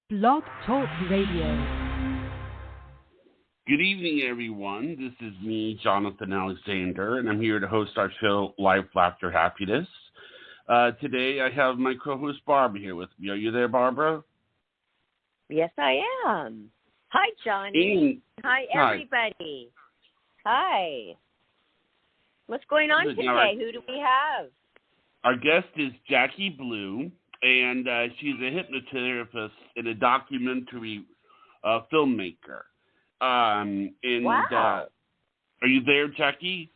Blog Talk Radio. Good evening, everyone. This is me, Jonathan Alexander, and I'm here to host our show, Life, Laughter, Happiness. Today, I have my co-host, Barbara, here with me. Are you there, Barbara? Yes, I am. Hi, Johnny. Hi, everybody. Hi. What's going on today? Who do we have? Our guest is Jacqui Blue, and she's a hypnotherapist and a documentary filmmaker. Wow. Are you there, Jacqui?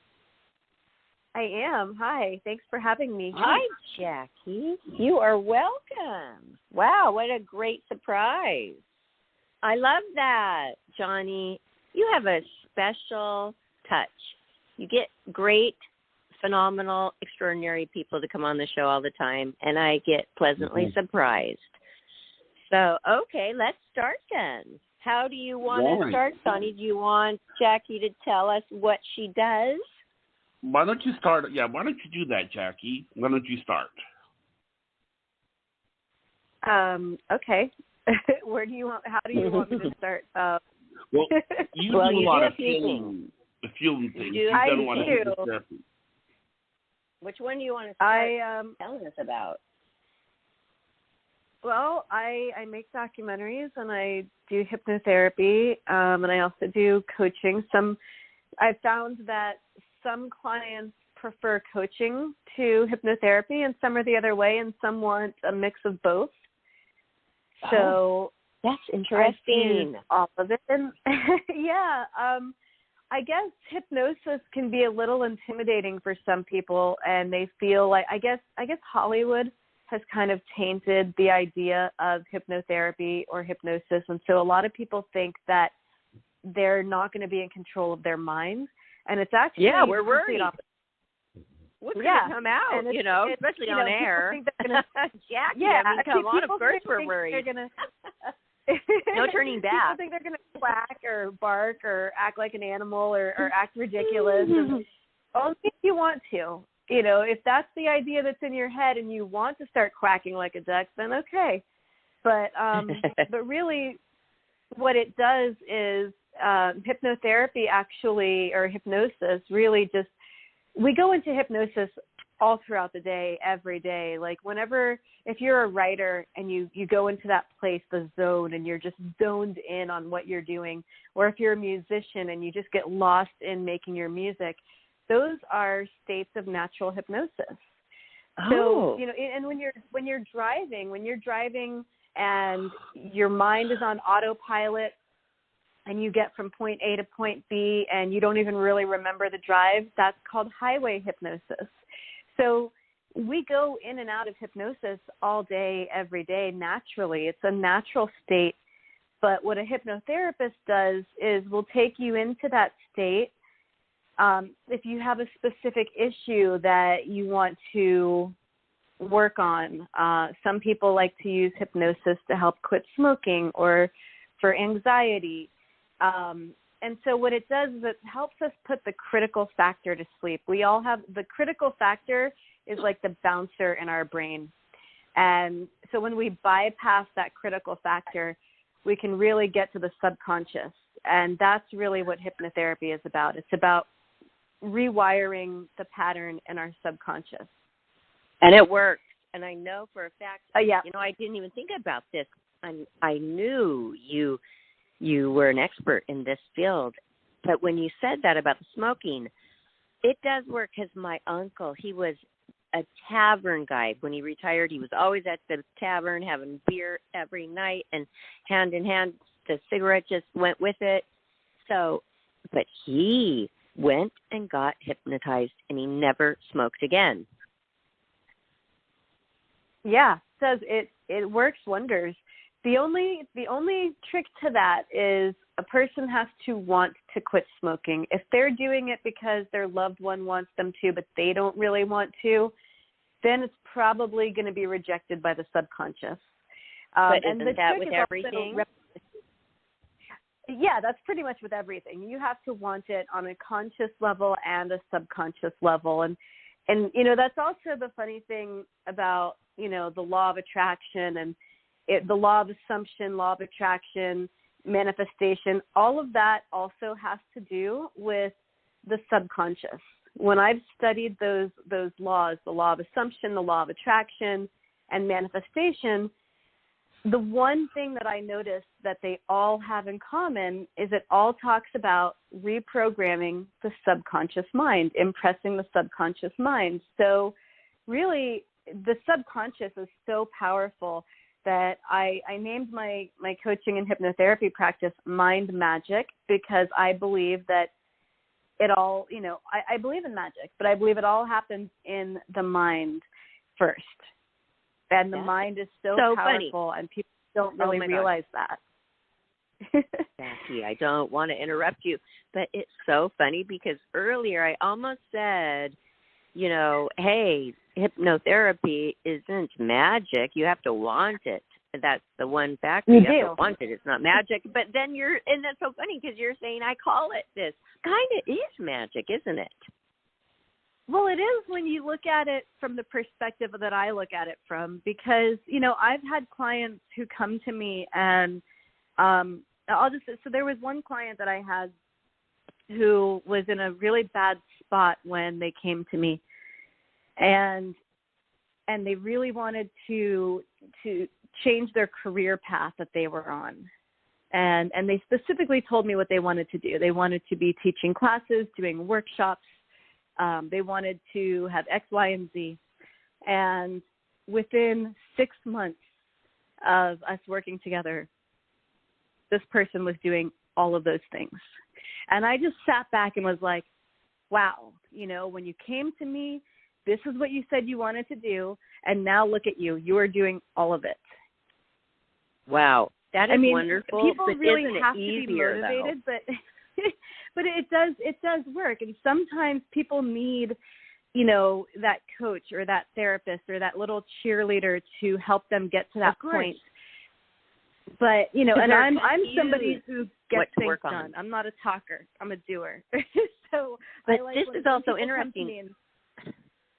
I am. Hi. Thanks for having me. Hi, Jacqui. You are welcome. Wow, what a great surprise. I love that, Johnny. You have a special touch. You get great, phenomenal, extraordinary people to come on the show all the time, and I get pleasantly surprised. So, okay, let's start then. How do you want to start, Johnny? Do you want Jacqui to tell us what she does? Why don't you start? Yeah, why don't you do that, Jacqui? Why don't you start? Okay. How do you want me to start? Well, you do a lot of film things. You've done a lot of hypnotherapy. Which one do you want to start telling us about? Well, I make documentaries and I do hypnotherapy, and I also do coaching. I've found that some clients prefer coaching to hypnotherapy, and some are the other way, and some want a mix of both. So that's interesting. All of it, and yeah. I guess hypnosis can be a little intimidating for some people, and they feel like I guess Hollywood has kind of tainted the idea of hypnotherapy or hypnosis, and so a lot of people think that they're not going to be in control of their mind, and it's actually we're worried. What's going to come out, especially on air? Jacqui, come on, of course we're worried. No turning back. People think they're going to quack or bark or act like an animal or act ridiculous. And only if you want to. If that's the idea that's in your head and you want to start quacking like a duck, then okay. But really what it does is hypnotherapy actually, or hypnosis, really just, we go into hypnosis all throughout the day, every day. Like if you're a writer and you go into that place, the zone, and you're just zoned in on what you're doing, or if you're a musician and you just get lost in making your music, those are states of natural hypnosis. So, and when you're driving and your mind is on autopilot and you get from point A to point B and you don't even really remember the drive, that's called highway hypnosis. So we go in and out of hypnosis all day, every day, naturally. It's a natural state. But what a hypnotherapist does is we'll take you into that state. If you have a specific issue that you want to work on, some people like to use hypnosis to help quit smoking or for anxiety. And so what it does is it helps us put the critical factor to sleep. We all have the critical factor is like the bouncer in our brain. And so when we bypass that critical factor, we can really get to the subconscious. And that's really what hypnotherapy is about. It's about rewiring the pattern in our subconscious. And it works. And I know for a fact, I didn't even think about this. I knew you were an expert in this field. But when you said that about the smoking, it does work because my uncle, he was a tavern guy. When he retired, he was always at the tavern having beer every night, and hand in hand, the cigarette just went with it. So, but he went and got hypnotized, and he never smoked again. Yeah, it works wonders. The only trick to that is a person has to want to quit smoking. If they're doing it because their loved one wants them to, but they don't really want to, then it's probably going to be rejected by the subconscious. But isn't that with everything? Yeah, that's pretty much with everything. You have to want it on a conscious level and a subconscious level. And that's also the funny thing about, the law of attraction and the law of assumption, law of attraction, manifestation, all of that also has to do with the subconscious. When I've studied those laws, the law of assumption, the law of attraction, and manifestation, the one thing that I noticed that they all have in common is it all talks about reprogramming the subconscious mind, impressing the subconscious mind. So really, the subconscious is so powerful that I named my coaching and hypnotherapy practice Mind Magic, because I believe that it all, I believe in magic, but I believe it all happens in the mind first. And the mind is so powerful, and people don't really realize that. Jacqui, I don't want to interrupt you, but it's so funny because earlier I almost said, hey, hypnotherapy isn't magic. You have to want it. That's the one factor. You have to want it. It's not magic. But then and that's so funny because you're saying I call it this. Kind of is magic, isn't it? Well, it is when you look at it from the perspective that I look at it from, because, I've had clients who come to me and so there was one client that I had who was in a really bad spot when they came to me, and they really wanted to change their career path that they were on. And they specifically told me what they wanted to do. They wanted to be teaching classes, doing workshops. They wanted to have X, Y, and Z. And within 6 months of us working together, this person was doing all of those things. And I just sat back and was like, wow, when you came to me, this is what you said you wanted to do, and now look at you. You are doing all of it. Wow. That is wonderful. People but really isn't have it to be easier, motivated, though? but it does work. And sometimes people need, that coach or that therapist or that little cheerleader to help them get to that point. But, and I'm somebody who gets things done. I'm not a talker. I'm a doer. So but this is also interesting.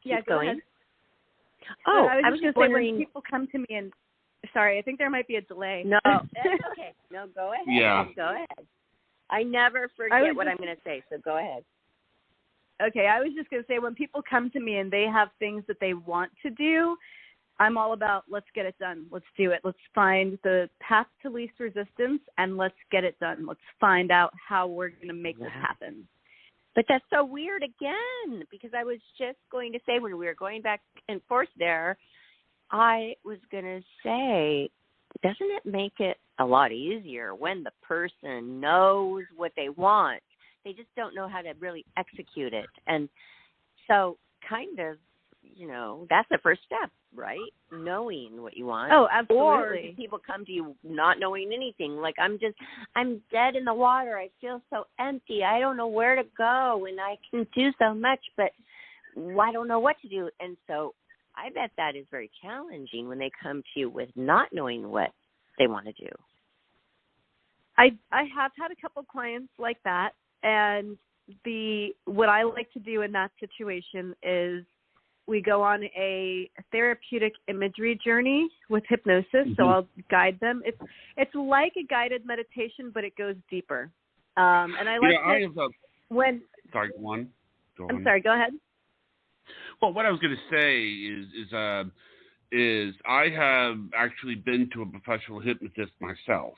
Yeah, go ahead. Oh, I was just wondering, when people come to me and, sorry, I think there might be a delay. No, that's okay. No, go ahead. Yeah. Go ahead. I never forget what I'm going to say, so go ahead. Okay, I was just going to say, when people come to me and they have things that they want to do, I'm all about, let's get it done. Let's do it. Let's find the path to least resistance, and let's get it done. Let's find out how we're going to make this happen. But that's so weird again, because I was just going to say, when we were going back and forth there, I was going to say, doesn't it make it a lot easier when the person knows what they want? They just don't know how to really execute it. And so kind of, that's the first step, right? Knowing what you want. Oh, absolutely. Or do people come to you not knowing anything? Like, I'm dead in the water. I feel so empty. I don't know where to go, and I can do so much, but I don't know what to do. And so I bet that is very challenging when they come to you with not knowing what they want to do. I have had a couple clients like that, and what I like to do in that situation is we go on a therapeutic imagery journey with hypnosis. Mm-hmm. So I'll guide them. It's like a guided meditation, but it goes deeper. And I like Sorry, go on. I'm sorry, go ahead. Well, what I was going to say is I have actually been to a professional hypnotist myself.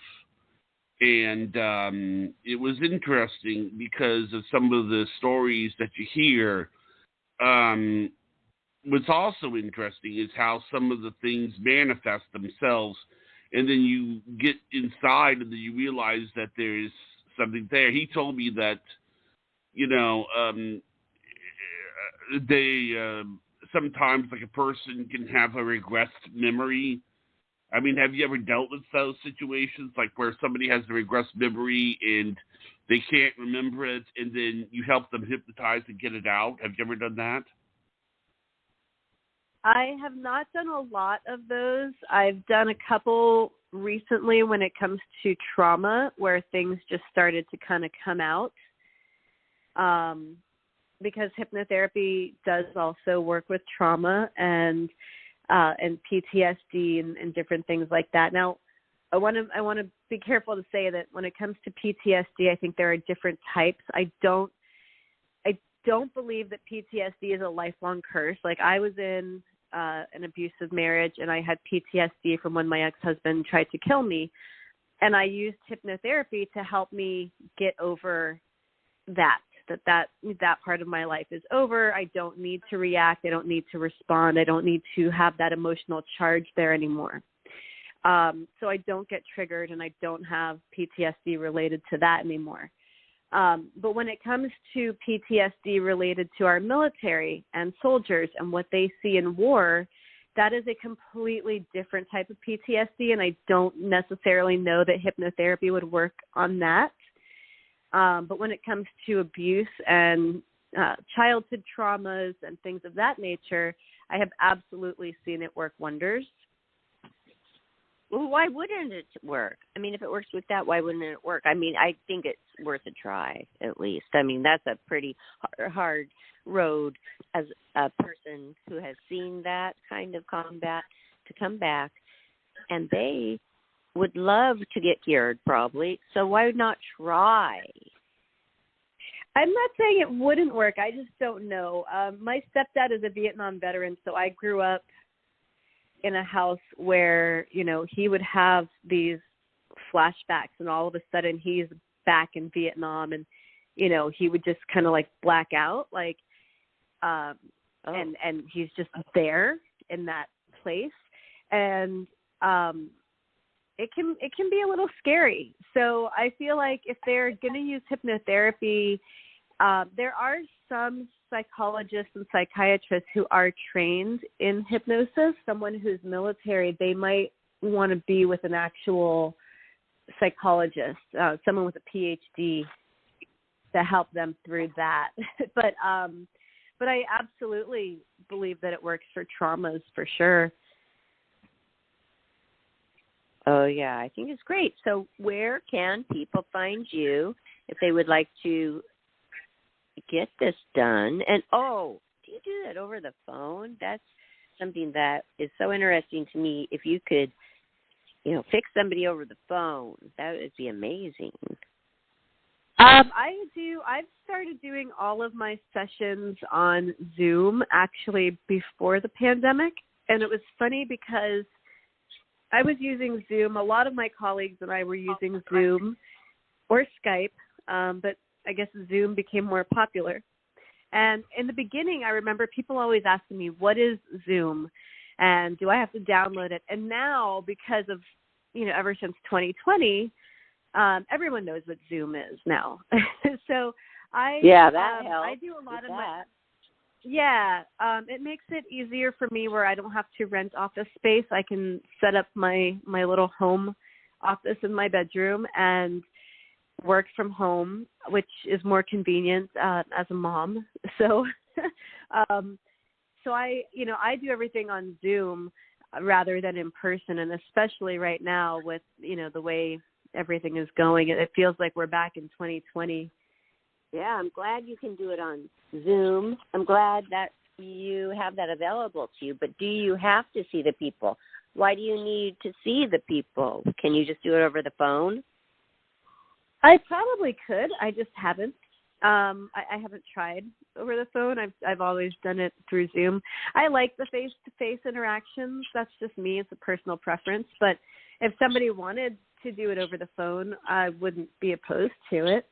And it was interesting because of some of the stories that you hear. What's also interesting is how some of the things manifest themselves, and then you get inside and then you realize that there's something there. He told me that, they sometimes, like, a person can have a regressed memory. I mean, have you ever dealt with those situations, like where somebody has a regressed memory and they can't remember it, and then you help them hypnotize and get it out? Have you ever done that? I have not done a lot of those. I've done a couple recently when it comes to trauma, where things just started to kind of come out. Because hypnotherapy does also work with trauma, and and PTSD and different things like that. Now, I want to be careful to say that when it comes to PTSD, I think there are different types. I don't believe that PTSD is a lifelong curse. Like, I was in an abusive marriage, and I had PTSD from when my ex-husband tried to kill me, and I used hypnotherapy to help me get over that part of my life is over. I don't need to react. I don't need to respond. I don't need to have that emotional charge there anymore. So I don't get triggered, and I don't have PTSD related to that anymore. But when it comes to PTSD related to our military and soldiers and what they see in war, that is a completely different type of PTSD, and I don't necessarily know that hypnotherapy would work on that. But when it comes to abuse and childhood traumas and things of that nature, I have absolutely seen it work wonders. Well, why wouldn't it work? I mean, if it works with that, why wouldn't it work? I mean, I think it's worth a try, at least. I mean, that's a pretty hard road as a person who has seen that kind of combat to come back. And they would love to get cured, probably. So why not try? I'm not saying it wouldn't work. I just don't know. My stepdad is a Vietnam veteran, so I grew up in a house where, you know, he would have these flashbacks, and all of a sudden he's back in Vietnam, and, you know, he would just kind of like black out, like, and he's just there in that place. And it can be a little scary. So I feel like if they're going to use hypnotherapy, there are some psychologists and psychiatrists who are trained in hypnosis. Someone who's military, they might want to be with an actual psychologist, someone with a PhD to help them through that. But I absolutely believe that it works for traumas for sure. Oh, yeah, I think it's great. So where can people find you if they would like to get this done? And, do you do that over the phone? That's something that is so interesting to me. If you could, you know, fix somebody over the phone, that would be amazing. I've started doing all of my sessions on Zoom actually before the pandemic. And it was funny because I was using Zoom. A lot of my colleagues and I were using Zoom or Skype, but I guess Zoom became more popular. And in the beginning, I remember people always asking me, what is Zoom? And do I have to download it? And now, because of, you know, ever since 2020, everyone knows what Zoom is now. So that helps. I do a lot of that. It makes it easier for me where I don't have to rent office space. I can set up my little home office in my bedroom and work from home, which is more convenient as a mom. So I do everything on Zoom rather than in person, and especially right now with, you know, the way everything is going, it feels like we're back in 2020. Yeah, I'm glad you can do it on Zoom. I'm glad that you have that available to you, but do you have to see the people? Why do you need to see the people? Can you just do it over the phone? I probably could. I just haven't. I haven't tried over the phone. I've always done it through Zoom. I like the face-to-face interactions. That's just me. It's a personal preference. But if somebody wanted to do it over the phone, I wouldn't be opposed to it.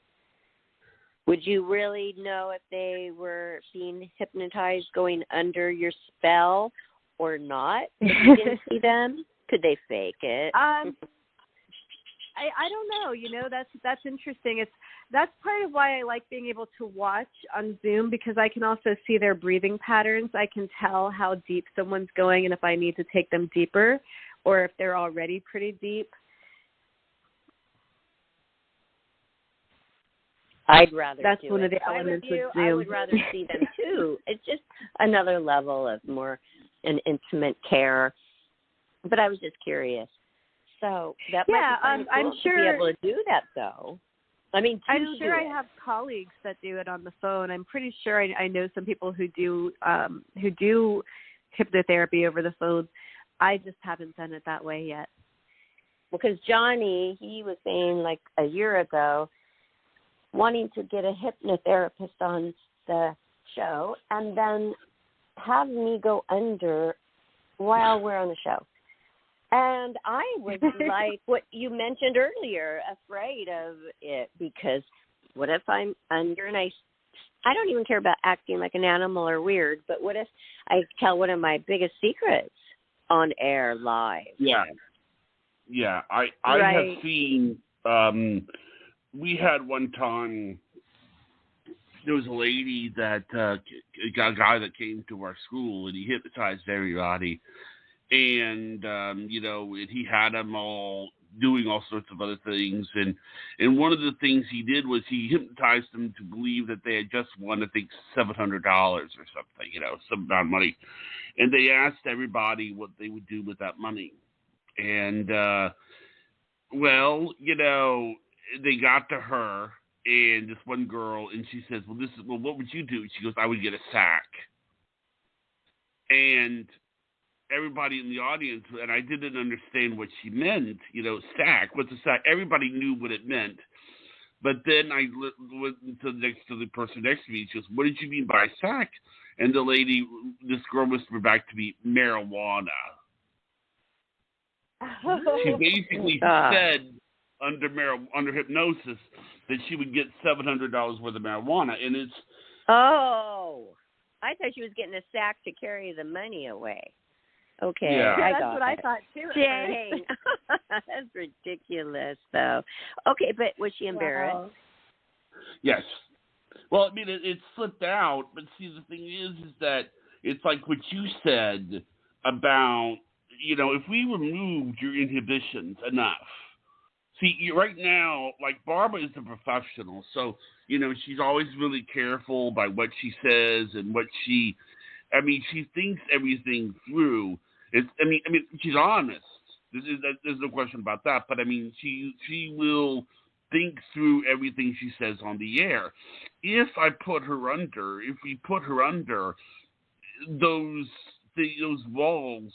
Would you really know if they were being hypnotized going under your spell or not? If you didn't see them? Could they fake it? I don't know. You know, that's interesting. That's part of why I like being able to watch on Zoom, because I can also see their breathing patterns. I can tell how deep someone's going and if I need to take them deeper or if they're already pretty deep. I'd rather That's do one it. of the elements with Zoom. I would rather see them too. It's just another level of more an intimate care. But I was just curious. So that might be kind of cool to be able to do that, though. I mean, I'm sure I have colleagues that do it on the phone. I'm pretty sure I know some people who do hypnotherapy over the phone. I just haven't done it that way yet. Because Johnny, he was saying like a year ago, wanting to get a hypnotherapist on the show and then have me go under while we're on the show. And I was like what you mentioned earlier, afraid of it, because what if I'm under and I don't even care about acting like an animal or weird, but what if I tell one of my biggest secrets on air live? Yeah. Yeah, I Right. have seen, we had one time, there was a lady that, a guy that came to our school, and he hypnotized everybody, and, he had them all doing all sorts of other things, and one of the things he did was he hypnotized them to believe that they had just won, I think, $700 or something, some amount of money, and they asked everybody what they would do with that money. And, they got to her and this one girl, and she says, well, what would you do? She goes, I would get a sack. And everybody in the audience, and I didn't understand what she meant, sack, what's a sack? Everybody knew what it meant. But then I went to the person next to me, she goes, what did you mean by sack? And this girl whispered back to me, marijuana. She basically said under hypnosis that she would get $700 worth of marijuana, and it's. Oh, I thought she was getting a sack to carry the money away. Okay, yeah, that's what I thought too. Dang, that's ridiculous, though. Okay, but was she embarrassed? Wow. Yes. Well, I mean, it slipped out, but see, the thing is that it's like what you said about. If we removed your inhibitions enough, see, right now, like Barbara is a professional, so, she's always really careful by what she says and she thinks everything through. She's honest. There's no question about that, but she will think through everything she says on the air. If we put her under those walls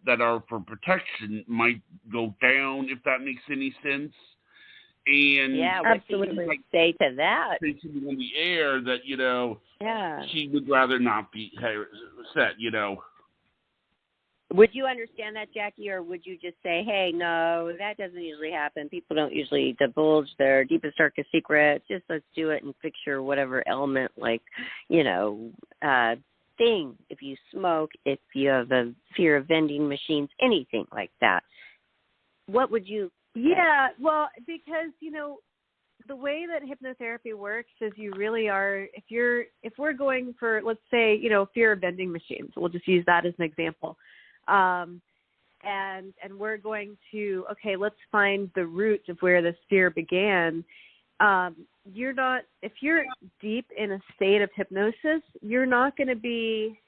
that are for protection might go down, if that makes any sense. And yeah, what do you say to that? Say on the air that yeah, she would rather not be set. Would you understand that, Jacqui, or would you just say, hey, no, that doesn't usually happen. People don't usually divulge their deepest, darkest secrets. Just let's do it and fix your whatever ailment, like, thing. If you smoke, if you have a fear of vending machines, anything like that. What would you say? Yeah, well, because, the way that hypnotherapy works is you really are, if we're going for, let's say, fear of vending machines, we'll just use that as an example. And we're going to, okay, let's find the root of where this fear began. If you're deep in a state of hypnosis, you're not going to be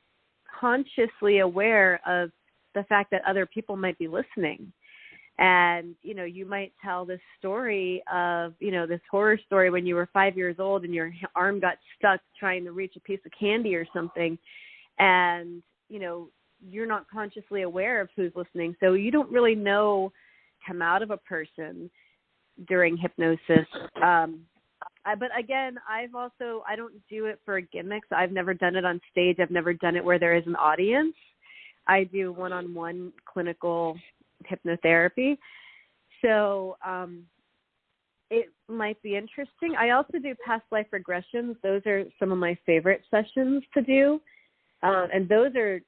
consciously aware of the fact that other people might be listening. And, you might tell this story of, this horror story when you were 5 years old and your arm got stuck trying to reach a piece of candy or something. And, you're not consciously aware of who's listening. So you don't really know come out of a person during hypnosis. But again, I don't do it for gimmicks. I've never done it on stage. I've never done it where there is an audience. I do one-on-one clinical hypnotherapy. So it might be interesting. I also do past life regressions. Those are some of my favorite sessions to do. And those are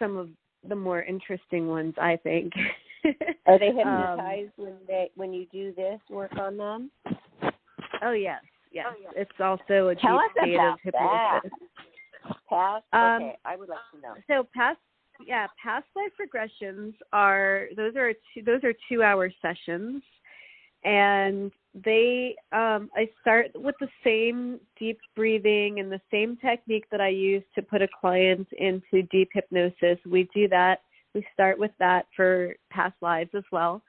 some of the more interesting ones, I think. Are they hypnotized when you do this work on them? Oh, yes. Yes. Oh, yes. It's also a deep state of hypnosis. Okay, I would like to know. So past life regressions are 2-hour sessions, and they I start with the same deep breathing and the same technique that I use to put a client into deep hypnosis. We do that. We start with that for past lives as well.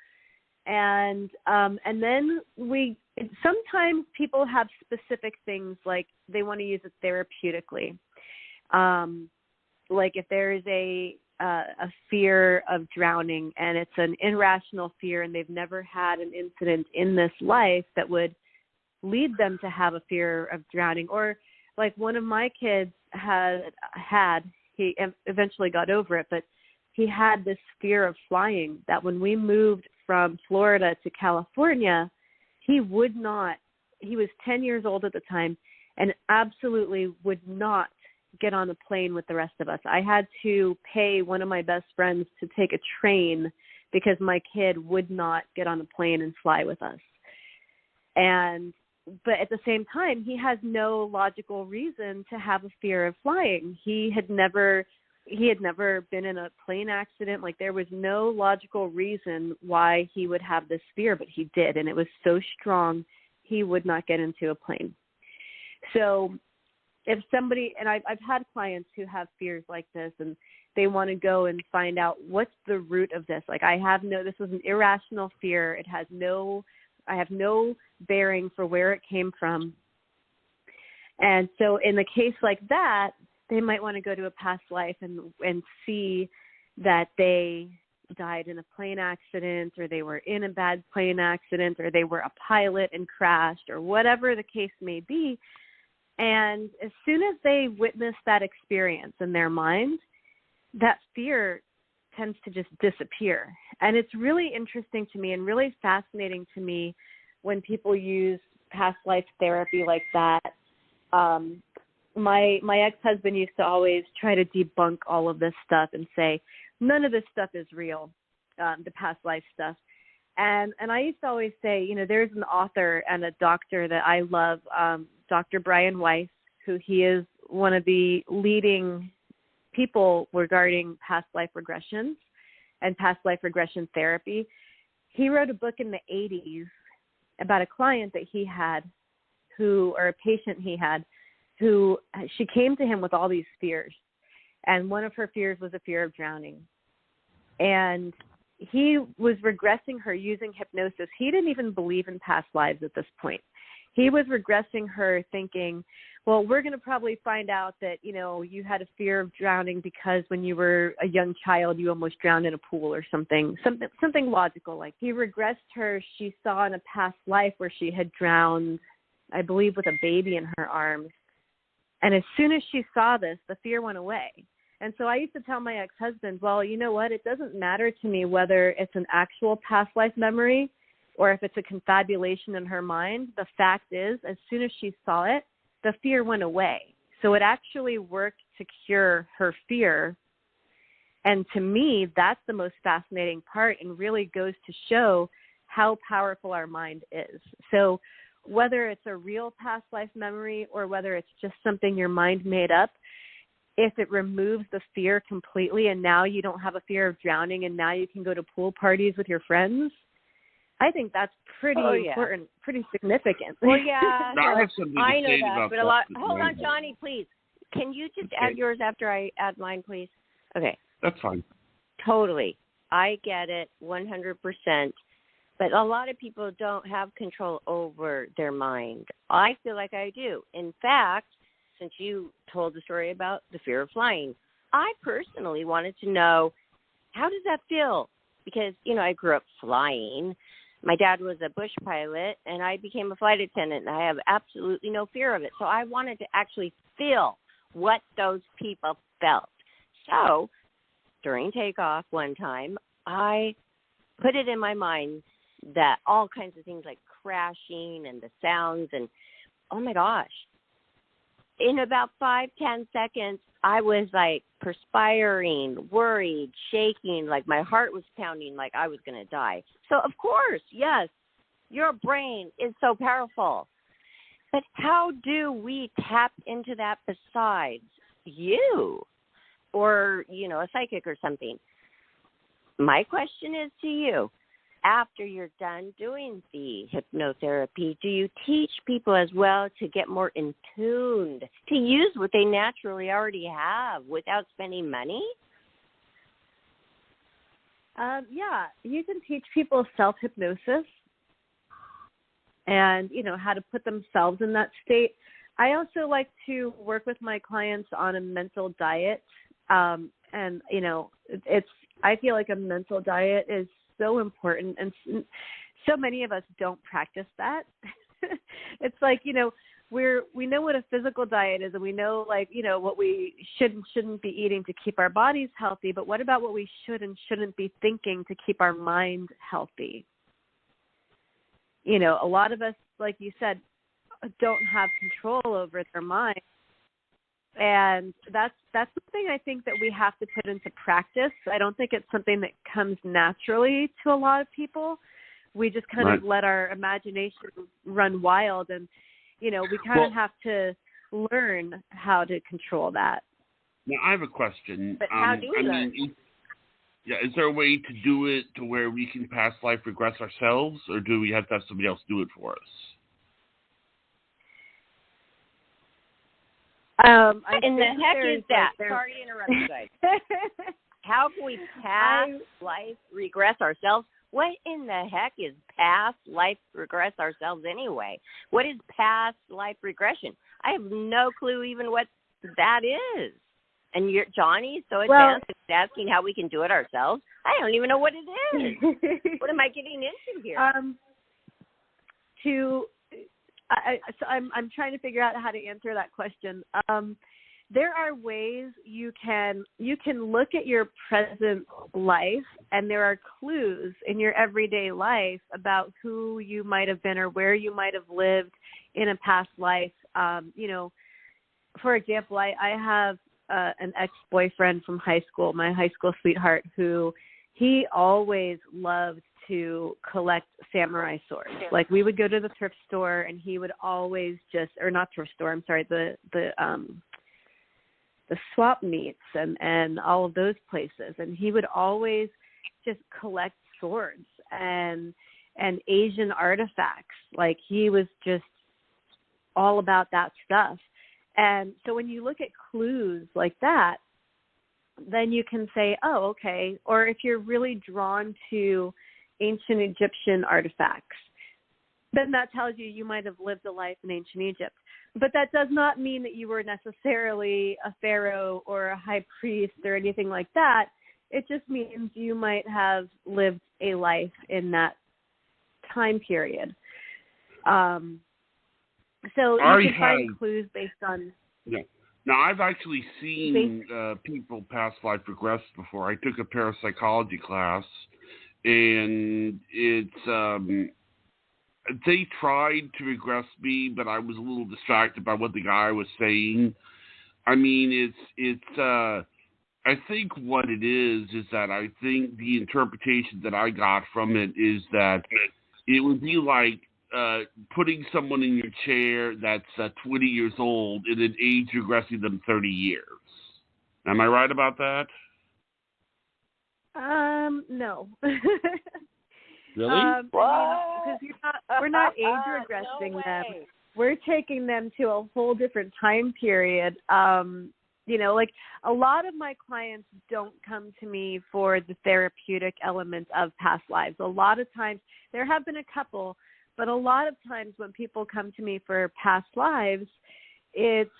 And then sometimes people have specific things like they want to use it therapeutically. like if there is a fear of drowning and it's an irrational fear and they've never had an incident in this life that would lead them to have a fear of drowning, or like one of my kids he eventually got over it, but he had this fear of flying that when we moved from Florida to California, he was 10 years old at the time and absolutely would not get on a plane with the rest of us. I had to pay one of my best friends to take a train because my kid would not get on a plane and fly with us. But at the same time, he has no logical reason to have a fear of flying. He had never been in a plane accident. Like, there was no logical reason why he would have this fear, but he did. And it was so strong, he would not get into a plane. So if somebody, and I've had clients who have fears like this, and they want to go and find out what's the root of this. Like, this was an irrational fear. I have no bearing for where it came from. And so in the case like that, they might want to go to a past life and see that they died in a plane accident, or they were in a bad plane accident, or they were a pilot and crashed, or whatever the case may be. And as soon as they witness that experience in their mind, that fear tends to just disappear. And it's really interesting to me and really fascinating to me when people use past life therapy like that. My ex-husband used to always try to debunk all of this stuff and say, none of this stuff is real, the past life stuff. And I used to always say, there's an author and a doctor that I love, Dr. Brian Weiss, who he is one of the leading people regarding past life regressions and past life regression therapy. He wrote a book in the 80s about a client that he had or a patient he had, who she came to him with all these fears. And one of her fears was a fear of drowning. And he was regressing her using hypnosis. He didn't even believe in past lives at this point. He was regressing her thinking, well, we're going to probably find out that, you had a fear of drowning because when you were a young child, you almost drowned in a pool or something logical. Like, he regressed her. She saw in a past life where she had drowned, I believe, with a baby in her arms. And as soon as she saw this, the fear went away. And so I used to tell my ex-husband, well, you know what? It doesn't matter to me whether it's an actual past life memory or if it's a confabulation in her mind. The fact is, as soon as she saw it, the fear went away. So it actually worked to cure her fear. And to me, that's the most fascinating part, and really goes to show how powerful our mind is. So whether it's a real past life memory or whether it's just something your mind made up, if it removes the fear completely and now you don't have a fear of drowning and now you can go to pool parties with your friends, I think that's pretty important, pretty significant. Well, yeah, I have something to I know say that, about but that. hold on, Johnny, please. Can you just add yours after I add mine, please? Okay. That's fine. Totally. I get it 100%. But a lot of people don't have control over their mind. I feel like I do. In fact, since you told the story about the fear of flying, I personally wanted to know, how does that feel? Because, I grew up flying. My dad was a bush pilot, and I became a flight attendant, and I have absolutely no fear of it. So I wanted to actually feel what those people felt. So during takeoff one time, I put it in my mind that all kinds of things like crashing and the sounds and, oh my gosh, in about 5-10 seconds, I was like perspiring, worried, shaking, like my heart was pounding like I was going to die. So of course, yes, your brain is so powerful. But how do we tap into that besides you or, a psychic or something? My question is to you. After you're done doing the hypnotherapy, do you teach people as well to get more in tuned, to use what they naturally already have without spending money? Yeah, you can teach people self-hypnosis and, how to put themselves in that state. I also like to work with my clients on a mental diet. And, I feel like a mental diet is so important, and so many of us don't practice that. It's like, we know what a physical diet is, and we know, what we should and shouldn't be eating to keep our bodies healthy, but what about what we should and shouldn't be thinking to keep our mind healthy? A lot of us, like you said, don't have control over their mind. And that's something I think that we have to put into practice. I don't think it's something that comes naturally to a lot of people. We just kind of let our imagination run wild, and, we kind of have to learn how to control that. Now, I have a question. But how do we learn? Is there a way to do it to where we can past life regress ourselves, or do we have to have somebody else do it for us? What in the heck is that? Sorry to interrupt you guys. How can we past life regress ourselves? What in the heck is past life regress ourselves anyway? What is past life regression? I have no clue even what that is. And Johnny's so advanced at asking how we can do it ourselves. I don't even know what it is. What am I getting into here? I'm trying to figure out how to answer that question. There are ways you can look at your present life, and there are clues in your everyday life about who you might have been or where you might have lived in a past life. For example, I have an ex-boyfriend from high school, my high school sweetheart, who he always loved to collect samurai swords. Like, we would go to the thrift store, and he would always not thrift store, I'm sorry, the swap meets and all of those places, and he would always just collect swords and Asian artifacts. Like, he was just all about that stuff. And so when you look at clues like that, then you can say, oh, okay. Or if you're really drawn to ancient Egyptian artifacts, then that tells you might have lived a life in ancient Egypt. But that does not mean that you were necessarily a pharaoh or a high priest or anything like that. It just means you might have lived a life in that time period. So you can find clues based on... Yeah. Now, I've actually seen people past life regress before. I took a parapsychology class, and it's... they tried to regress me, but I was a little distracted by what the guy was saying. I mean, I think what it is that I think the interpretation that I got from it is that it would be like putting someone in your chair that's 20 years old and then age regressing them 30 years. Am I right about that? No. Really? Because we're not age regressing them. We're taking them to a whole different time period. Like, a lot of my clients don't come to me for the therapeutic elements of past lives. A lot of times, there have been a couple, but a lot of times when people come to me for past lives, it's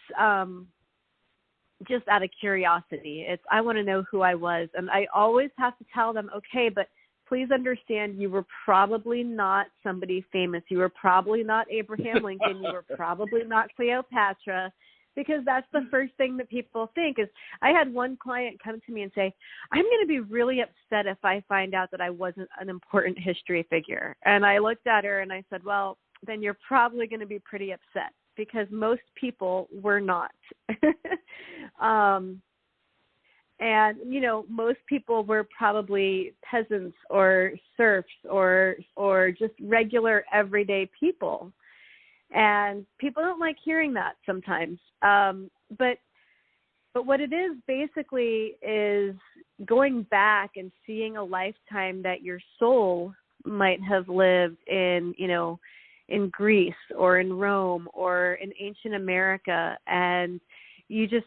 just out of curiosity. It's, I want to know who I was. And I always have to tell them, okay, but please understand, you were probably not somebody famous. You were probably not Abraham Lincoln. You were probably not Cleopatra, because that's the first thing that people think. Is I had one client come to me and say, I'm going to be really upset if I find out that I wasn't an important history figure. And I looked at her and I said, well, then you're probably going to be pretty upset, because most people were not. And, most people were probably peasants or serfs or just regular everyday people. And people don't like hearing that sometimes. But what it is basically is going back and seeing a lifetime that your soul might have lived in, in Greece or in Rome or in ancient America. And you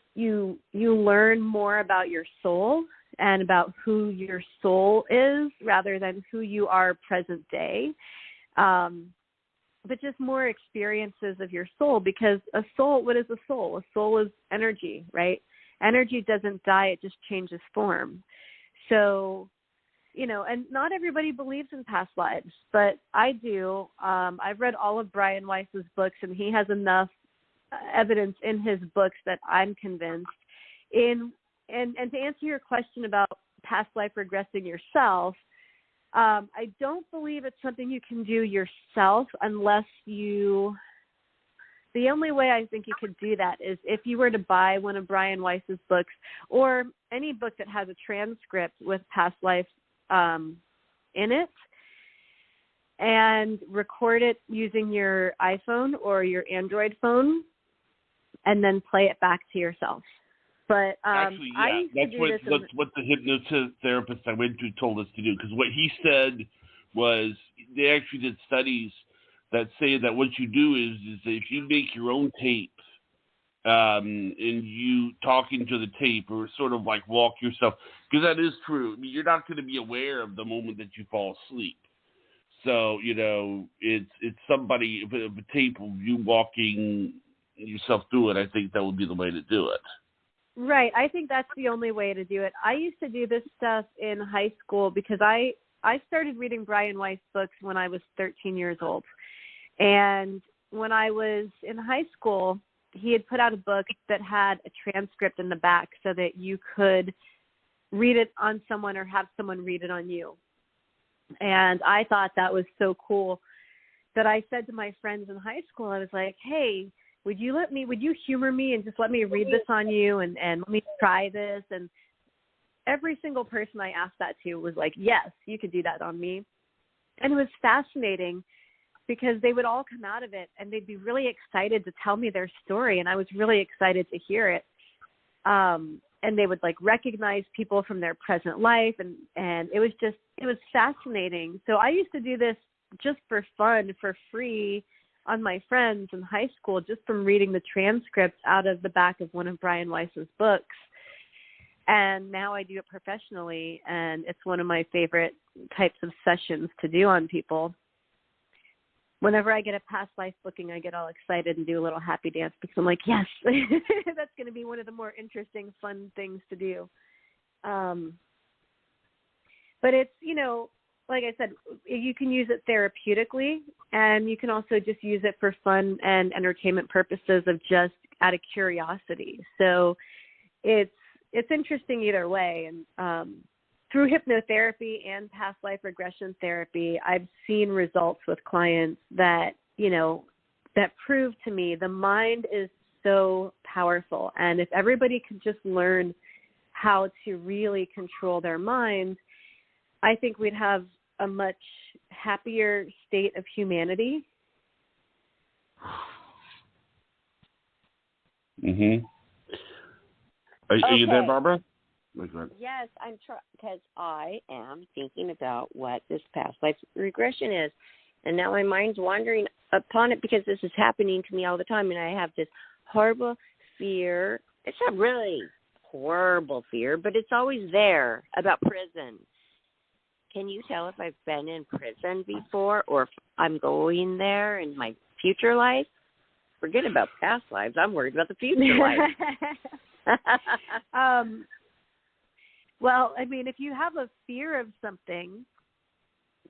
learn more about your soul and about who your soul is rather than who you are present day. But just more experiences of your soul, because a soul, what is a soul? A soul is energy, right? energy doesn't die, it just changes form. So, you know, and not everybody believes in past lives, but I do. I've read all of Brian Weiss's books, and he has enough evidence in his books that I'm convinced. And to answer your question about past life regressing yourself, I don't believe it's something you can do yourself unless you – the only way I think you could do that is if you were to buy one of Brian Weiss's books or any book that has a transcript with past life in it and record it using your iPhone or your Android phone and then play it back to yourself. But actually, yeah, that's what the hypnotherapist I went to told us to do. Because what he said was they actually did studies that say that what you do is that if you make your own tape and you talk into the tape or sort of like walk yourself, because that is true. I mean, you're not going to be aware of the moment that you fall asleep. So, you know, it's somebody, if a tape of you walking yourself through it, I think that would be the way to do it. Right. I think that's the only way to do it. I used to do this stuff in high school because I started reading Brian Weiss books when I was 13 years old. And when I was in high school, he had put out a book that had a transcript in the back so that you could read it on someone or have someone read it on you. And I thought that was so cool that I said to my friends in high school, I was like, hey, would you humor me and just let me read this on you and let me try this? And every single person I asked that to was like, yes, you could do that on me. And it was fascinating because they would all come out of it and they'd be really excited to tell me their story. And I was really excited to hear it. And they would like recognize people from their present life. And it was fascinating. So I used to do this just for fun, for free, on my friends in high school, just from reading the transcripts out of the back of one of Brian Weiss's books. And now I do it professionally, and it's one of my favorite types of sessions to do on people. Whenever I get a past life booking, I get all excited and do a little happy dance because I'm like, yes, that's going to be one of the more interesting, fun things to do. But it's, you know, like I said, you can use it therapeutically, and you can also just use it for fun and entertainment purposes of just out of curiosity. So it's interesting either way. And through hypnotherapy and past life regression therapy, I've seen results with clients that, you know, that prove to me the mind is so powerful. And if everybody could just learn how to really control their mind, I think we'd have a much happier state of humanity. Mm-hmm. Are you there, Barbara? Yes, I'm because I am thinking about what this past life regression is. And now my mind's wandering upon it because this is happening to me all the time. And I have this horrible fear. It's a really horrible fear, but it's always there about prison. Can you tell if I've been in prison before or if I'm going there in my future life? Forget about past lives. I'm worried about the future life. Well, I mean, if you have a fear of something,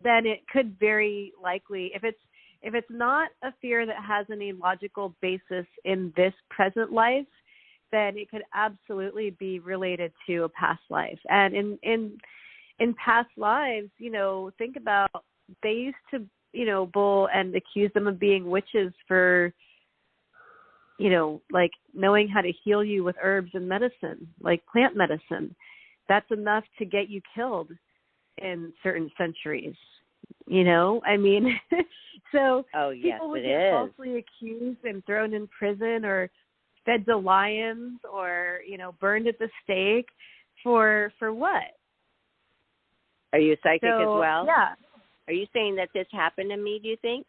then it could very likely, if it's not a fear that has any logical basis in this present life, then it could absolutely be related to a past life. And in past lives, you know, think about, they used to, you know, bull and accuse them of being witches for, you know, like knowing how to heal you with herbs and medicine, like plant medicine. That's enough to get you killed in certain centuries, you know? I mean, so people would get falsely accused and thrown in prison or fed to lions or, you know, burned at the stake for what? Are you psychic as well? Yeah. Are you saying that this happened to me, do you think?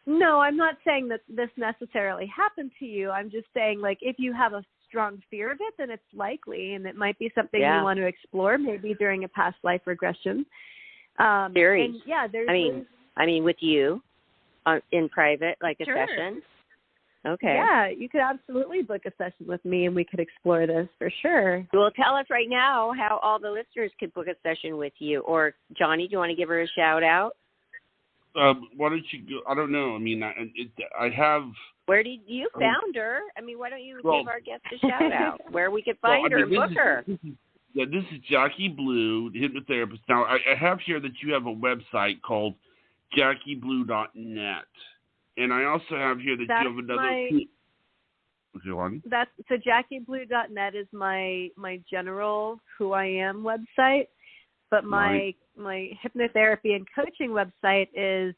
No, I'm not saying that this necessarily happened to you. I'm just saying, like, if you have a strong fear of it, then it's likely, and it might be something you want to explore maybe during a past life regression. Series. And yeah, there's I mean, with you in private, like a session. Okay. Yeah, you could absolutely book a session with me and we could explore this for sure. Well, tell us right now how all the listeners could book a session with you. Or, Johnny, do you want to give her a shout out? Why don't you go? I don't know. I mean, I have. Where did you found her? I mean, why don't you give our guests a shout out where we could find her and book her? This is Jacqui Blue, the hypnotherapist. Now, I have here that you have a website called JacquiBlue.net. And I also have here that you have another. So JacquiBlue.net is my general who I am website, but my hypnotherapy and coaching website is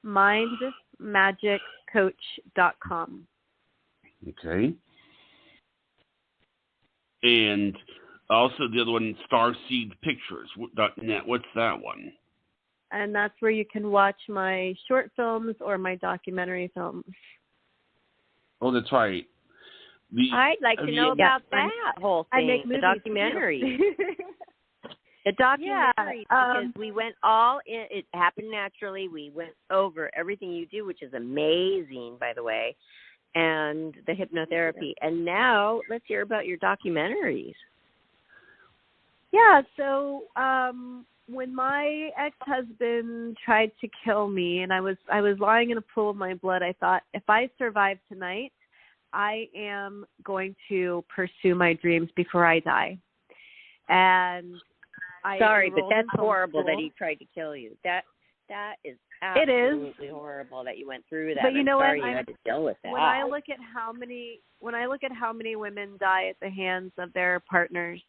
mindmagiccoach.com. Okay. And also the other one, starseedpictures.net. What's that one? And that's where you can watch my short films or my documentary films. Oh, that's right. I'd like to know about that whole thing. I make movies. The documentary. The documentary, because we went all in. It happened naturally. We went over everything you do, which is amazing, by the way, and the hypnotherapy. And now let's hear about your documentaries. Yeah, so when my ex-husband tried to kill me and I was lying in a pool of my blood, I thought, if I survive tonight, I am going to pursue my dreams before I die. And Sorry, but that's horrible that he tried to kill you. That is absolutely horrible that you went through that. But you know what? You had had to deal with that. When I look at how many women die at the hands of their partners,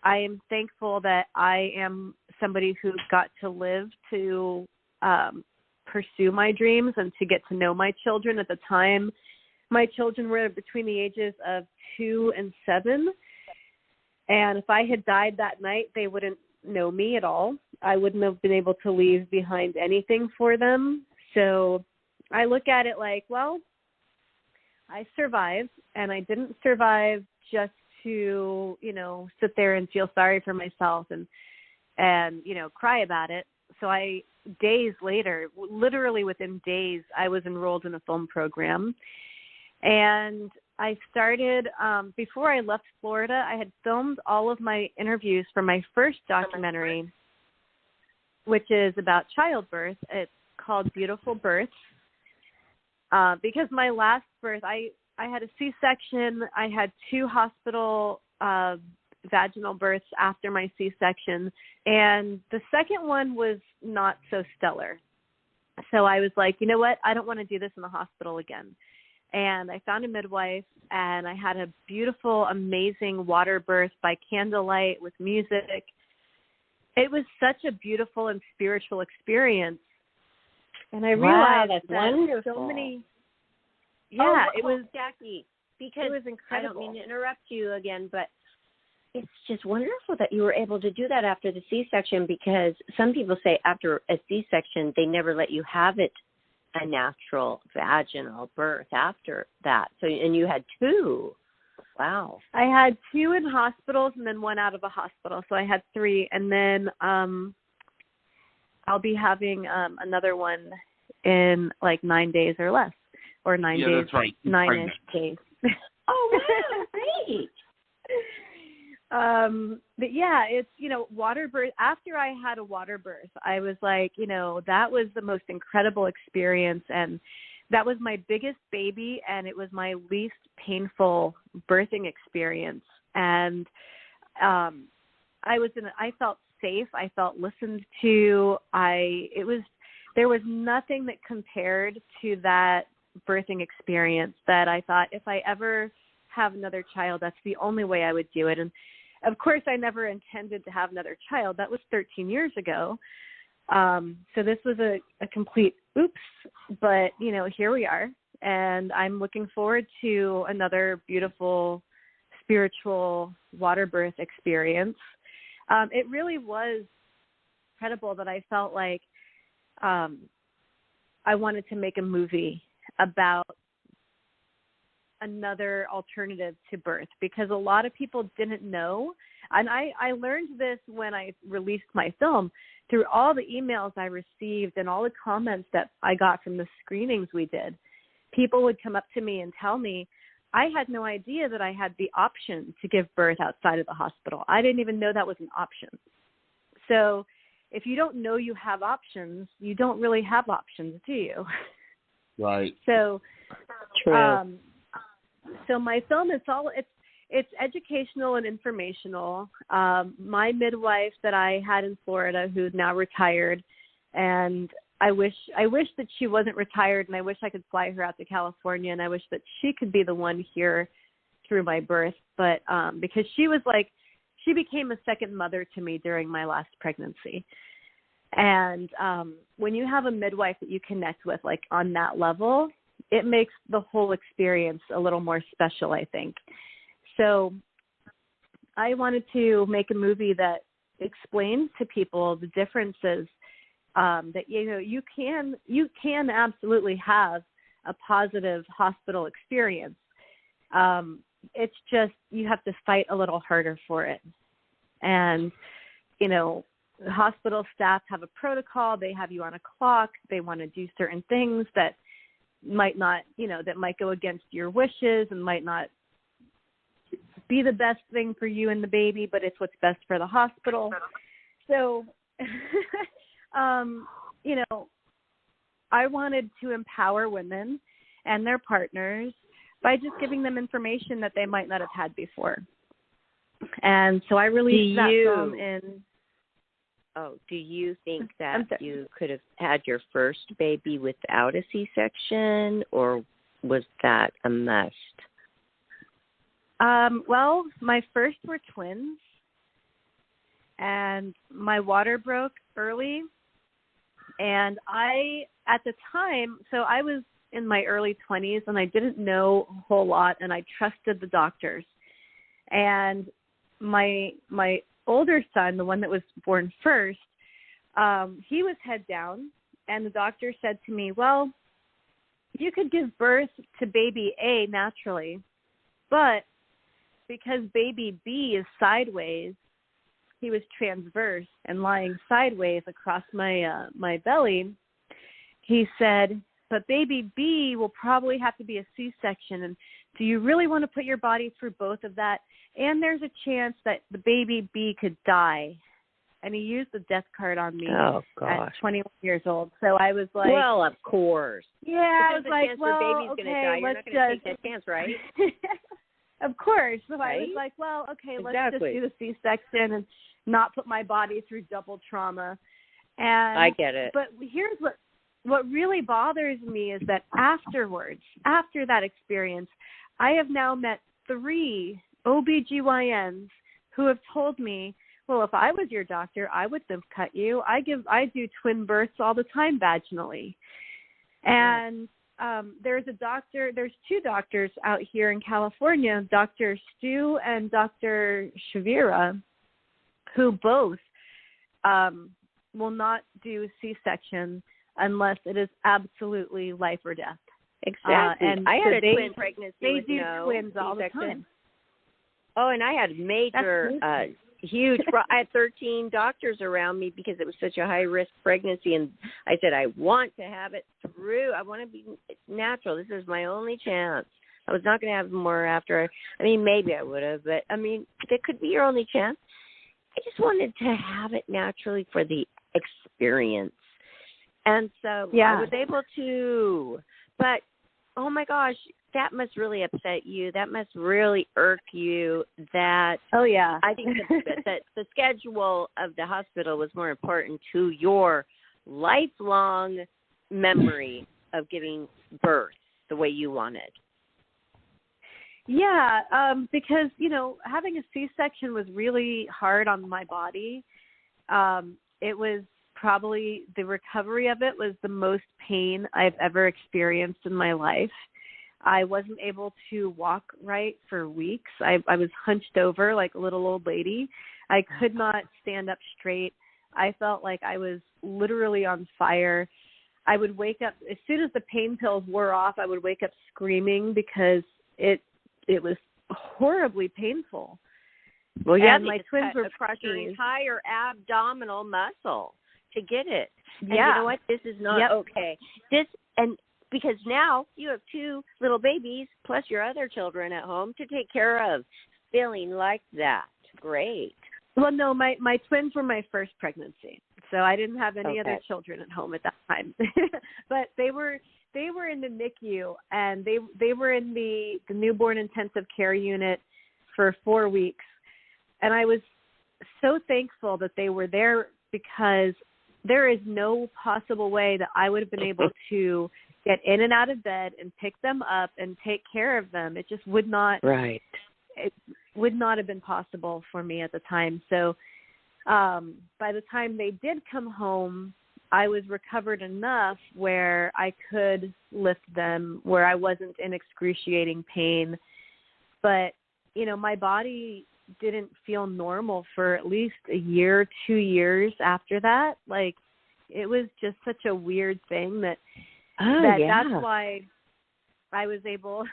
I am thankful that I am somebody who got to live to pursue my dreams and to get to know my children. At the time, my children were between the ages of 2 and 7. And if I had died that night, they wouldn't know me at all. I wouldn't have been able to leave behind anything for them. So I look at it like, well, I survived, and I didn't survive just to, sit there and feel sorry for myself and cry about it. So days later, literally within days, I was enrolled in a film program. And I started, before I left Florida, I had filmed all of my interviews for my first documentary, which is about childbirth. It's called Beautiful Births. Because my last birth, I had a C-section. I had 2 hospital vaginal births after my C-section. And the second one was not so stellar. So I was like, you know what? I don't want to do this in the hospital again. And I found a midwife, and I had a beautiful, amazing water birth by candlelight with music. It was such a beautiful and spiritual experience. And I realized that's that wonderful. So many. Yeah, it was Jacqui. Because it was incredible. I don't mean to interrupt you again, but it's just wonderful that you were able to do that after the C-section, because some people say after a C-section they never let you have it a natural vaginal birth after that. So, and you had 2. Wow. I had 2 in hospitals and then 1 out of a hospital. So I had 3. And then I'll be having another one in like 9 days or less, or 9 days. That's right. 9-ish days. Oh, wow. Great. But yeah, it's, water birth. After I had a water birth, I was like, that was the most incredible experience. And that was my biggest baby. And it was my least painful birthing experience. And, I felt safe. I felt listened to. There was nothing that compared to that birthing experience that I thought, if I ever have another child, that's the only way I would do it. And of course, I never intended to have another child. That was 13 years ago. So this was a complete oops, but, here we are. And I'm looking forward to another beautiful spiritual water birth experience. It really was incredible that I felt like I wanted to make a movie about another alternative to birth, because a lot of people didn't know. And I learned this when I released my film through all the emails I received and all the comments that I got from the screenings we did. people would come up to me and tell me, I had no idea that I had the option to give birth outside of the hospital. I didn't even know that was an option. So if you don't know you have options, you don't really have options, do you? Right. So, True. So my film is it's educational and informational. My midwife that I had in Florida, who's now retired, and I wish that she wasn't retired, and I wish I could fly her out to California, and I wish that she could be the one here through my birth. But because she became a second mother to me during my last pregnancy. And when you have a midwife that you connect with, like on that level, it makes the whole experience a little more special, I think. So I wanted to make a movie that explains to people the differences, that, you can absolutely have a positive hospital experience. It's just, you have to fight a little harder for it. And, the hospital staff have a protocol. They have you on a clock. They want to do certain things that might not, that might go against your wishes and might not be the best thing for you and the baby, but it's what's best for the hospital. So, I wanted to empower women and their partners by just giving them information that they might not have had before. And so I released that film in... Oh, do you think that you could have had your first baby without a C-section, or was that a must? Well, my first were twins, and my water broke early. And at the time, so I was in my early 20s, and I didn't know a whole lot, and I trusted the doctors. And my older son, the one that was born first, he was head down, and the doctor said to me, well, you could give birth to baby A naturally, but because baby B is sideways, he was transverse and lying sideways across my belly, he said, but baby B will probably have to be a C-section, and do you really want to put your body through both of that? And there's a chance that the baby B could die. And he used the death card on me at 21 years old. So I was like... Well, of course. Yeah, I was like, well, baby's okay, gonna die. You're not going to take that chance, right? Of course. So right? I was like, well, okay, exactly. let's just do the C-section and not put my body through double trauma. And I get it. But here's what really bothers me is that afterwards, after that experience, I have now met 3 OBGYNs who have told me, well, if I was your doctor, I would have cut you. I do twin births all the time vaginally. And there's 2 doctors out here in California, Dr. Stu and Dr. Shavira, who both will not do C-section unless it is absolutely life or death. Exactly. And I had so a twin pregnancy. They do no twins all the C-section. time. Oh, and I had major, huge, I had 13 doctors around me because it was such a high-risk pregnancy. And I said, I want to have it through. I want to be natural. This is my only chance. I was not going to have more after. Maybe I would have, but, it could be your only chance. I just wanted to have it naturally for the experience. And so I was able to. But, oh, my gosh, that must really upset you. That must really irk you that I think that the schedule of the hospital was more important to your lifelong memory of giving birth the way you wanted. Yeah, because, having a C-section was really hard on my body. It was probably, the recovery of it was the most pain I've ever experienced in my life. I wasn't able to walk right for weeks. I was hunched over like a little old lady. I could not stand up straight. I felt like I was literally on fire. I would wake up, as soon as the pain pills wore off, I would wake up screaming because it was horribly painful. Well, yeah, and my twins were across your puppies. entire abdominal muscle to get it. And yeah. you know what? This is not okay. because now you have 2 little babies plus your other children at home to take care of. Feeling like that. Great. Well, no, my twins were my first pregnancy, so I didn't have any Okay. other children at home at that time. But they were in the NICU, and they were in the newborn intensive care unit for 4 weeks, and I was so thankful that they were there, because there is no possible way that I would have been able to get in and out of bed and pick them up and take care of them. It just would not. Right. It would not have been possible for me at the time. So by the time they did come home, I was recovered enough where I could lift them, where I wasn't in excruciating pain. But, you know, my body didn't feel normal for at least a year, 2 years after that. Like, it was just such a weird thing that that's why I was able,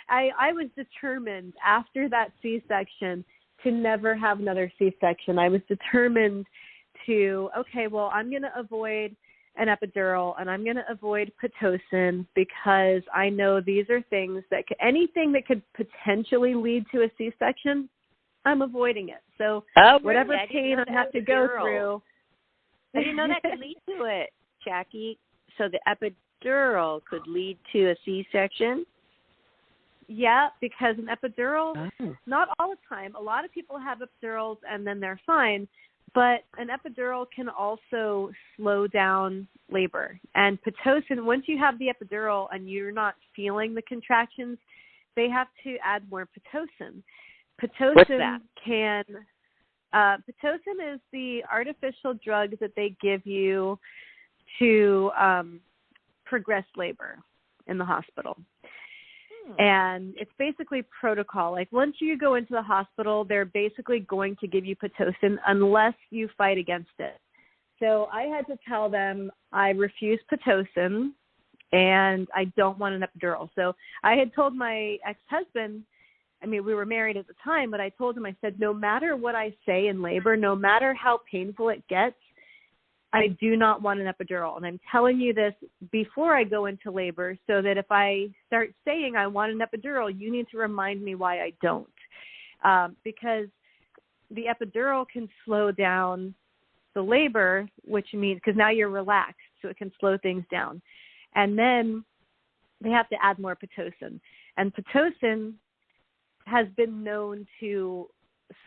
I was determined after that C-section to never have another C-section. I was determined to, okay, well, I'm going to avoid an epidural and I'm going to avoid Pitocin, because I know these are things that anything that could potentially lead to a C-section, I'm avoiding it. So whatever pain I have to go through. I didn't know that could lead to it, Jacqui. So the epidural could lead to a C-section? Yeah, because an epidural, not all the time. A lot of people have epidurals and then they're fine, but an epidural can also slow down labor. And Pitocin, once you have the epidural and you're not feeling the contractions, they have to add more Pitocin. Pitocin Pitocin is the artificial drug that they give you to progress labor in the hospital. And it's basically protocol. Like, once you go into the hospital, they're basically going to give you Pitocin unless you fight against it. So I had to tell them I refuse Pitocin and I don't want an epidural. So I had told my ex-husband, I mean, we were married at the time, but I told him, I said, no matter what I say in labor, no matter how painful it gets, I do not want an epidural. And I'm telling you this before I go into labor, so that if I start saying I want an epidural, you need to remind me why I don't. Because the epidural can slow down the labor, which means, because now you're relaxed, so it can slow things down. And then they have to add more Pitocin. And Pitocin has been known to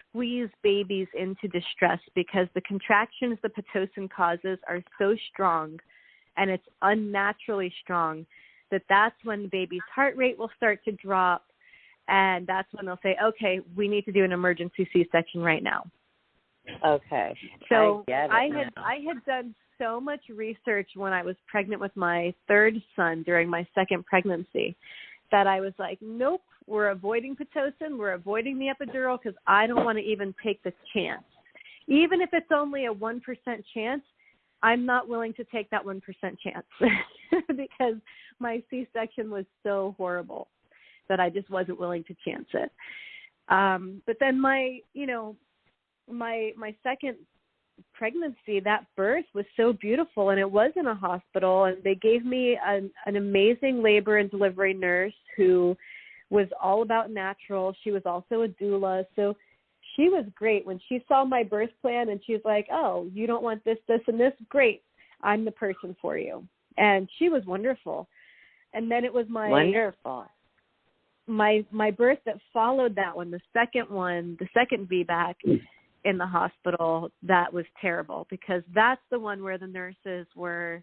squeeze babies into distress, because the contractions the Pitocin causes are so strong, and it's unnaturally strong, that's when the baby's heart rate will start to drop, and that's when they'll say, okay, we need to do an emergency C-section right now. Okay. So I had done so much research when I was pregnant with my third son during my second pregnancy that I was like, nope, we're avoiding Pitocin, we're avoiding the epidural, because I don't want to even take the chance. Even if it's only a 1% chance, I'm not willing to take that 1% chance because my C-section was so horrible that I just wasn't willing to chance it. But then my second pregnancy, that birth was so beautiful, and it was in a hospital, and they gave me an amazing labor and delivery nurse who was all about natural. She was also a doula, so she was great. When she saw my birth plan and she was like, oh, you don't want this, this, and this, great, I'm the person for you. And she was wonderful. And then it was my birth that followed that one, the second VBAC in the hospital, that was terrible, because that's the one where the nurses were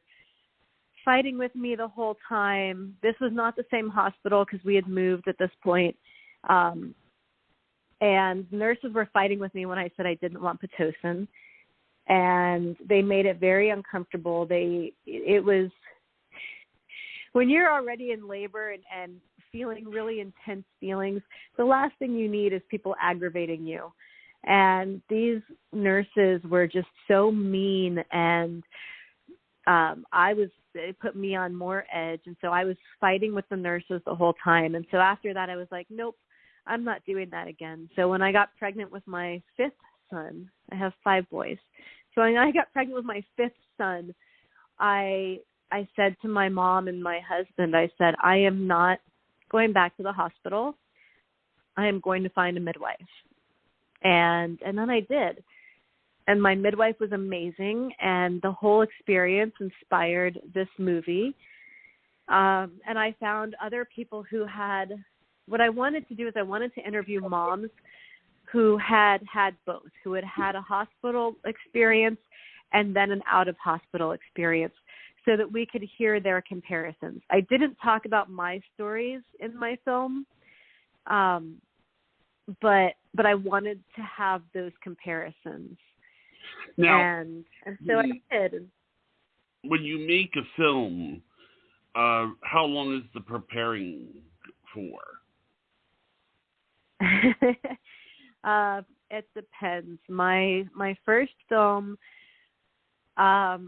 fighting with me the whole time. This was not the same hospital because we had moved at this point. And nurses were fighting with me when I said I didn't want Pitocin. And they made it very uncomfortable. It was, when you're already in labor and feeling really intense feelings, the last thing you need is people aggravating you. And these nurses were just so mean, and it put me on more edge. And so I was fighting with the nurses the whole time. And so after that, I was like, nope, I'm not doing that again. So when I got pregnant with my fifth son, I have 5 boys. So when I got pregnant with my fifth son, I I said to my mom and my husband, I said, I am not going back to the hospital. I am going to find a midwife. And then I did. And my midwife was amazing, and the whole experience inspired this movie. And I found other people who had, what I wanted to do is I wanted to interview moms who had both, who had a hospital experience and then an out-of-hospital experience, so that we could hear their comparisons. I didn't talk about my stories in my film, but I wanted to have those comparisons. Now, and so I did. When you make a film, how long is the preparing for? It depends. My first film, I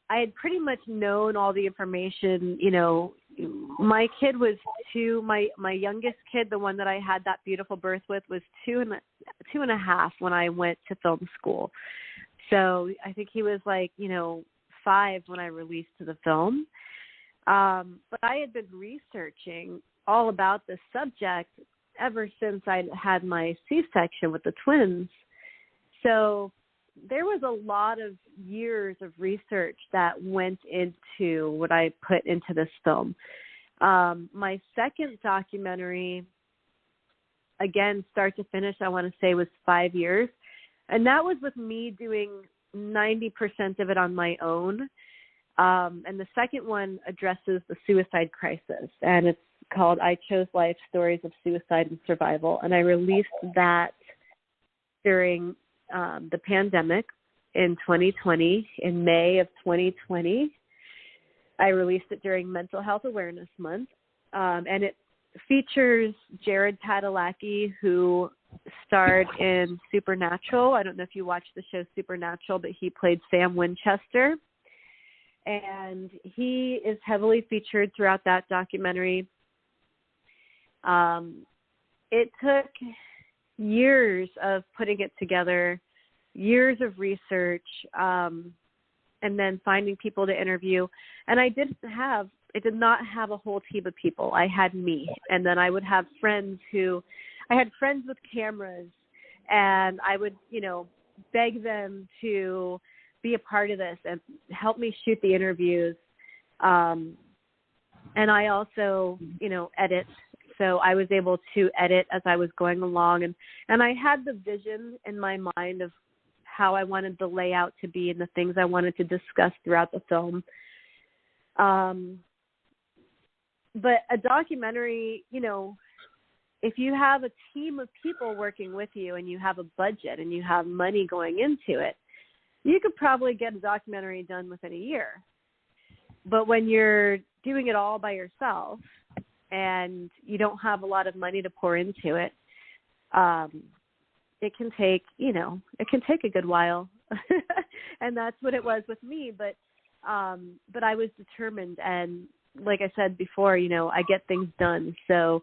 had pretty much known all the information. You know, my kid was 2. My youngest kid, the one that I had that beautiful birth with, was 2 and a half when I went to film school. So I think he was 5 when I released the film. But I had been researching all about this subject ever since I had my C-section with the twins. So there was a lot of years of research that went into what I put into this film. My second documentary, again, start to finish, I want to say was 5 years. And that was with me doing 90% of it on my own. And the second one addresses the suicide crisis. And it's called I Chose Life, Stories of Suicide and Survival. And I released that during the pandemic in 2020, in May of 2020. I released it during Mental Health Awareness Month. And it features Jared Padalecki, who starred in Supernatural. I don't know if you watched the show Supernatural, but he played Sam Winchester. And he is heavily featured throughout that documentary. It took years of putting it together, years of research, and then finding people to interview. And I did not have a whole team of people. I had me. And then I would have I had friends with cameras, and I would, beg them to be a part of this and help me shoot the interviews. And I also, edit. So I was able to edit as I was going along. And I had the vision in my mind of how I wanted the layout to be and the things I wanted to discuss throughout the film. But a documentary, if you have a team of people working with you and you have a budget and you have money going into it, you could probably get a documentary done within a year. But when you're doing it all by yourself and you don't have a lot of money to pour into it, it can take a good while. And that's what it was with me. But I was determined. And like I said before, I get things done. So,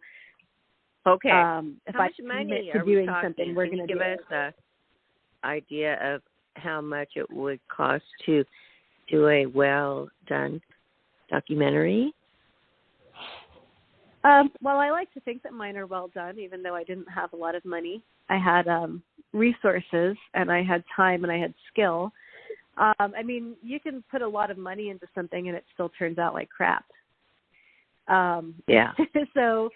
okay. If how much I money commit to are we doing talking? something, we're Can going you to give us an idea of how much it would cost to do a well-done documentary? Well, I like to think that mine are well done, even though I didn't have a lot of money. I had resources, and I had time, and I had skill. You can put a lot of money into something, and it still turns out like crap. Yeah. So,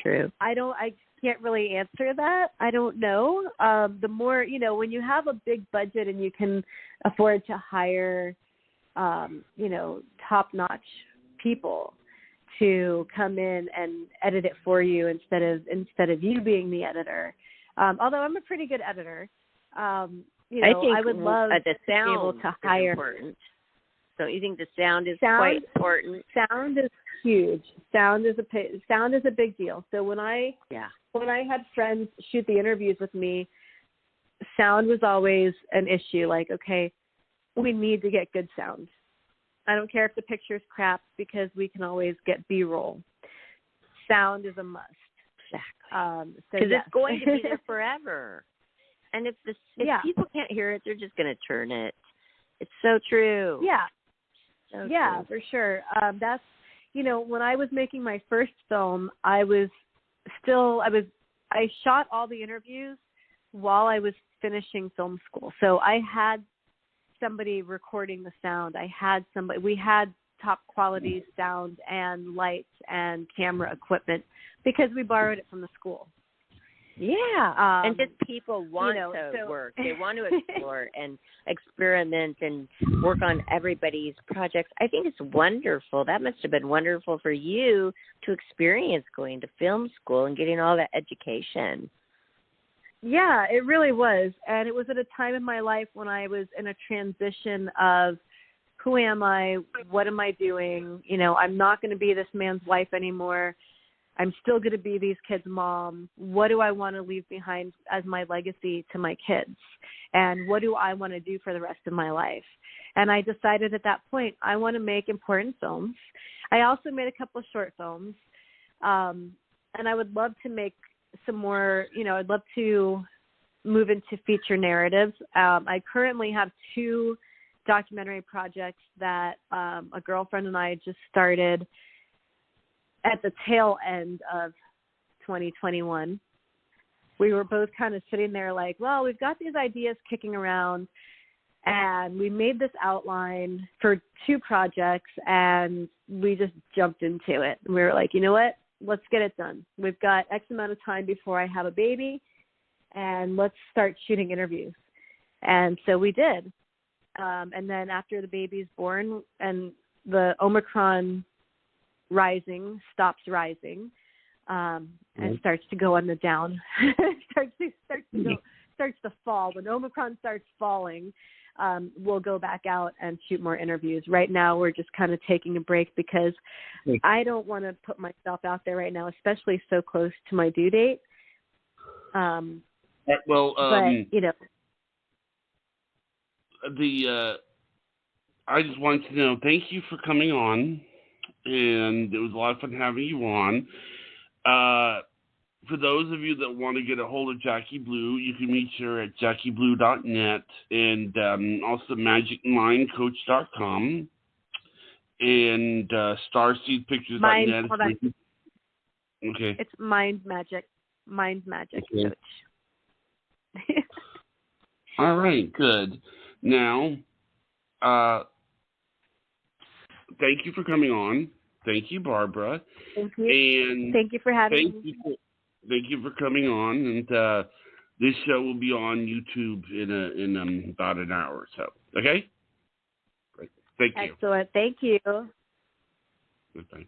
true. I can't really answer that. I don't know. The more, when you have a big budget and you can afford to hire, top-notch people to come in and edit it for you instead of you being the editor. Although I'm a pretty good editor, I think I would love the sound to be able to hire. Important. Don't you think the sound is quite important? Sound is huge. Sound is a big deal. So when I had friends shoot the interviews with me, sound was always an issue. Like, okay, we need to get good sound. I don't care if the picture's crap because we can always get B-roll. Sound is a must. Exactly. Because it's going to be there forever. And if people can't hear it, they're just going to turn it. It's so true. Yeah. So Yeah, true. for sure. That's, when I was making my first film, I shot all the interviews while I was finishing film school. So I had somebody recording the sound. We had top quality sound and lights and camera equipment because we borrowed it from the school. Yeah, and just people want to so work. They want to explore and experiment and work on everybody's projects. I think it's wonderful. That must have been wonderful for you to experience going to film school and getting all that education. Yeah, it really was. And it was at a time in my life when I was in a transition of who am I? What am I doing? I'm not going to be this man's wife anymore. I'm still going to be these kids' mom. What do I want to leave behind as my legacy to my kids? And what do I want to do for the rest of my life? And I decided at that point, I want to make important films. I also made a couple of short films. And I would love to make some more, I'd love to move into feature narratives. I currently have 2 documentary projects that a girlfriend and I just started at the tail end of 2021. We were both kind of sitting there like, well, we've got these ideas kicking around, and we made this outline for 2 projects, and we just jumped into it. And we were like, you know what? Let's get it done. We've got X amount of time before I have a baby, and let's start shooting interviews. And so we did. And then after the baby's born and the Omicron stops rising, and starts to go on the down, starts to fall. When Omicron starts falling, we'll go back out and shoot more interviews. Right now, we're just kind of taking a break because I don't want to put myself out there right now, especially so close to my due date. I just wanted to know, thank you for coming on, and it was a lot of fun having you on. For those of you that want to get a hold of Jacqui Blue, you can reach her at jacquiblue.net and also magicmindcoach.com and starseedpictures.net. Okay. It's Mind Magic Okay. Coach. All right, good. Now, thank you for coming on. Thank you, Barbara. Thank you. And thank you for having me. Thank you for coming on. And this show will be on YouTube in about an hour or so. Okay? Great. Thank you. Excellent. Thank you. Goodbye.